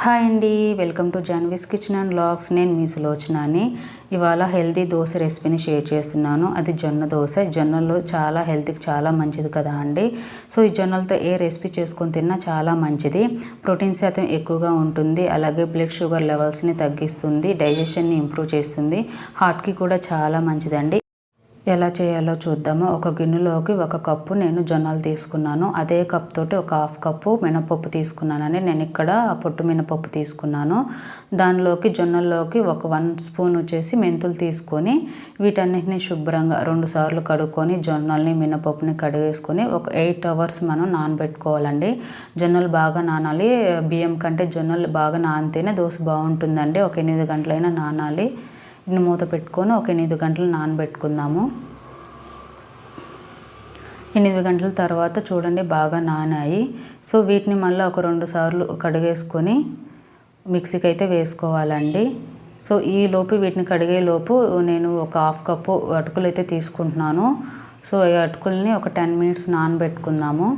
Hi అండి, welcome to Janvi's kitchen and vlogs. నేను మీ సులోచనని. ఇవాళ హెల్తీ దోశ రెసిపీని షేర్ చేస్తున్నాను. అది జొన్న దోశ. జొన్నలు చాలా హెల్త్కి చాలా మంచిది కదా అండి. సో ఈ జొన్నలతో ఏ రెసిపీ చేసుకొని తిన్నా చాలా మంచిది. ప్రోటీన్ శాతం ఎక్కువగా ఉంటుంది. అలాగే బ్లడ్ షుగర్ లెవెల్స్ని తగ్గిస్తుంది, డైజెషన్ని ఇంప్రూవ్ చేస్తుంది, హార్ట్కి కూడా చాలా మంచిదండి. ఎలా చేయాలో చూద్దాము. ఒక గిన్నెలోకి 1 కప్పు నేను జొన్నలు తీసుకున్నాను. అదే కప్ తోటి ఒక 1/2 కప్పు మినపప్పు తీసుకున్నానండి. నేను ఇక్కడ పొట్టు మినపప్పు తీసుకున్నాను. దానిలోకి జొన్నల్లోకి ఒక 1 స్పూన్ వచ్చేసి మెంతులు తీసుకొని వీటన్నిటిని శుభ్రంగా 2 సార్లు కడుక్కొని జొన్నల్ని మినపప్పుని కడిగేసుకొని ఒక 8 అవర్స్ మనం నానబెట్టుకోవాలండి. జొన్నలు బాగా నానాలి. బియ్యం కంటే జొన్నలు బాగా నానితేనే దోశ బాగుంటుందండి. ఒక 8 గంటలైనా నానాలి. మూత పెట్టుకొని ఒక 8 గంటలు నానబెట్టుకుందాము. 8 గంటల తర్వాత చూడండి బాగా నానాయి. సో వీటిని మళ్ళీ ఒక 2 సార్లు కడిగేసుకొని మిక్సీకి అయితే వేసుకోవాలండి. సో ఈ లోపు వీటిని కడిగేలోపు నేను ఒక 1/2 కప్పు అటుకులు అయితే తీసుకుంటున్నాను. సో ఈ అటుకుల్ని ఒక 10 మినిట్స్ నానబెట్టుకుందాము.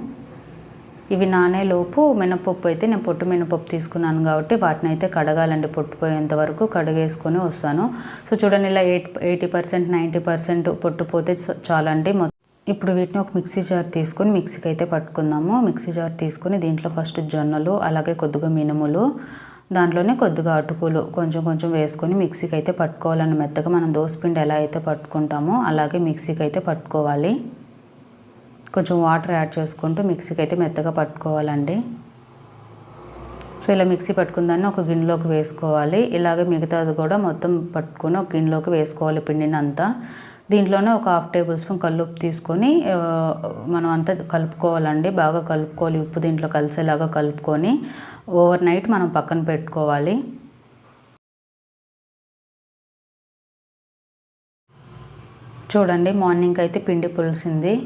ఇవి నానేలోపు మినపప్పు అయితే నేను పొట్టు మినపప్పు తీసుకున్నాను కాబట్టి వాటిని అయితే కడగాలండి. పొట్టుపోయేంత వరకు కడిగేసుకొని వస్తాను. సో చూడండి ఇలా 80% 90% పొట్టుపోతే చాలండి. ఇప్పుడు వీటిని ఒక మిక్సీ జార్ తీసుకొని మిక్సీకి అయితే పట్టుకుందాము. మిక్సీ జార్ తీసుకొని దీంట్లో ఫస్ట్ జొన్నలు, అలాగే కొద్దిగా మినుములు, దాంట్లోనే కొద్దిగా అటుకులు కొంచెం కొంచెం వేసుకొని మిక్సీకి అయితే పట్టుకోవాలండి. మెత్తగా మనం దోసపిండి ఎలా అయితే పట్టుకుంటామో అలాగే మిక్సీకి అయితే పట్టుకోవాలి. కొంచెం వాటర్ యాడ్ చేసుకుంటూ మిక్సీకి అయితే మెత్తగా పట్టుకోవాలండి. సో ఇలా మిక్సీ పట్టుకున్న దాన్ని ఒక గిన్నెలోకి వేసుకోవాలి. ఇలాగే మిగతాది కూడా మొత్తం పట్టుకొని ఒక గిన్నెలోకి వేసుకోవాలి పిండిని అంతా. దీంట్లోనే ఒక 1/2 టేబుల్ స్పూన్ కల్లుప్పు తీసుకొని మనం అంతా కలుపుకోవాలండి. బాగా కలుపుకోవాలి. ఉప్పు దీంట్లో కలిసేలాగా కలుపుకొని ఓవర్ నైట్ మనం పక్కన పెట్టుకోవాలి. చూడండి మార్నింగ్ అయితే పిండి పులిసింది.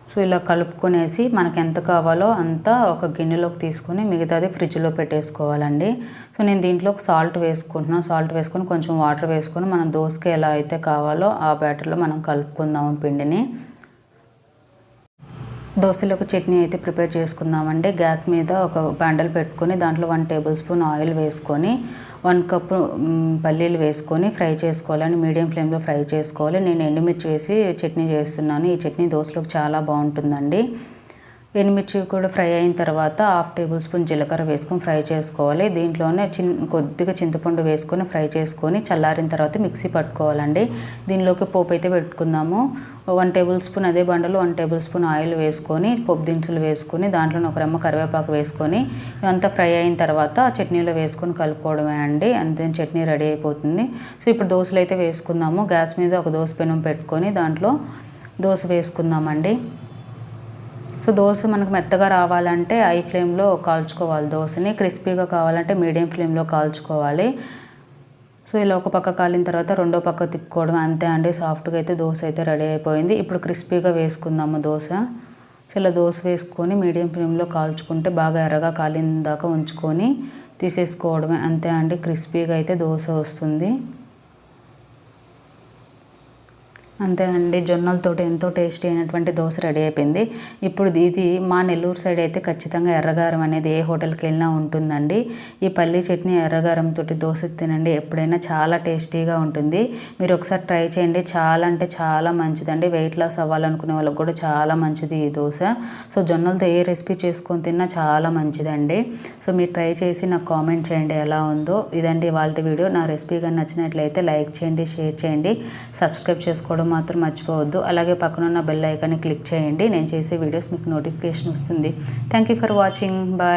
సో ఇలా కలుపుకొనేసి మనకు ఎంత కావాలో అంతా ఒక గిన్నెలోకి తీసుకొని మిగతాది ఫ్రిడ్జ్లో పెట్టేసుకోవాలండి. సో నేను దీంట్లో సాల్ట్ వేసుకుంటున్నాను. సాల్ట్ వేసుకొని కొంచెం వాటర్ వేసుకొని మనం దోసకి ఎలా అయితే కావాలో ఆ బ్యాటర్లో మనం కలుపుకుందాము పిండిని. దోశలోకి చట్నీ అయితే ప్రిపేర్ చేసుకుందామండి. గ్యాస్ మీద ఒక బాండల్ పెట్టుకొని దాంట్లో 1 టేబుల్ స్పూన్ ఆయిల్ వేసుకొని 1 కప్పు పల్లీలు వేసుకొని ఫ్రై చేసుకోవాలని మీడియం ఫ్లేమ్లో ఫ్రై చేసుకోవాలి. నేను ఎండుమిర్చి వేసి చట్నీ చేస్తున్నాను. ఈ చట్నీ దోశలోకి చాలా బాగుంటుందండి. ఎండుమిర్చి కూడా ఫ్రై అయిన తర్వాత 1/2 టేబుల్ స్పూన్ జీలకర్ర వేసుకొని ఫ్రై చేసుకోవాలి. దీంట్లోనే కొద్దిగా చింతపండు వేసుకొని ఫ్రై చేసుకొని చల్లారిన తర్వాత మిక్సీ పట్టుకోవాలండి. దీనిలోకి పోపు అయితే పెట్టుకుందాము. 1 టేబుల్ స్పూన్ అదే బండలో 1 టేబుల్ స్పూన్ ఆయిల్ వేసుకొని పోపు దినుసులు వేసుకొని దాంట్లో ఒక రెమ్మ కరివేపాకు వేసుకొని ఇదంతా ఫ్రై అయిన తర్వాత చట్నీలో వేసుకొని కలుపుకోవడమే అండి. అంతే, చట్నీ రెడీ అయిపోతుంది. సో ఇప్పుడు దోశలు అయితే వేసుకుందాము. గ్యాస్ మీద ఒక దోశ పెనం పెట్టుకొని దాంట్లో దోశ వేసుకుందామండి. సో దోశ మనకు మెత్తగా రావాలంటే హై ఫ్లేమ్లో కాల్చుకోవాలి. దోశని క్రిస్పీగా కావాలంటే మీడియం ఫ్లేమ్లో కాల్చుకోవాలి. సో ఇలా ఒక పక్క కాలిన తర్వాత రెండో పక్క తిప్పుకోవడం అంతే అండి. సాఫ్ట్గా అయితే దోశ అయితే రెడీ అయిపోయింది. ఇప్పుడు క్రిస్పీగా వేసుకుందాము దోశ. సో ఇలా దోశ వేసుకొని మీడియం ఫ్లేమ్లో కాల్చుకుంటే బాగా ఎర్రగా కాలిన దాకా ఉంచుకొని తీసేసుకోవడమే అంతే అండి. క్రిస్పీగా అయితే దోశ వస్తుంది. అంతే అండి, జొన్నలతోటి ఎంతో టేస్టీ అయినటువంటి దోశ రెడీ అయిపోయింది. ఇప్పుడు ఇది మా నెల్లూరు సైడ్ అయితే ఖచ్చితంగా ఎర్రగారం అనేది ఏ హోటల్కి వెళ్ళినా ఉంటుందండి. ఈ పల్లీ చట్నీ ఎర్రగారంతో దోశ తినండి, ఎప్పుడైనా చాలా టేస్టీగా ఉంటుంది. మీరు ఒకసారి ట్రై చేయండి. చాలా అంటే చాలా మంచిదండి. వెయిట్ లాస్ అవ్వాలనుకునే వాళ్ళకి కూడా చాలా మంచిది ఈ దోశ. సో జొన్నలతో ఏ రెసిపీ చేసుకొని తిన్నా చాలా మంచిదండి. సో మీరు ట్రై చేసి నాకు కామెంట్ చేయండి ఎలా ఉందో. ఇదండి ఇవాళ వీడియో. నా రెసిపీ కానీ నచ్చినట్లయితే లైక్ చేయండి, షేర్ చేయండి, సబ్స్క్రైబ్ చేసుకోవడం మాత్రం మర్చిపోవద్దు. అలాగే పక్కనున్న బెల్ ఐకాన్ని క్లిక్ చేయండి. నేను చేసే వీడియోస్ మీకు నోటిఫికేషన్ వస్తుంది. Thank you for watching. Bye.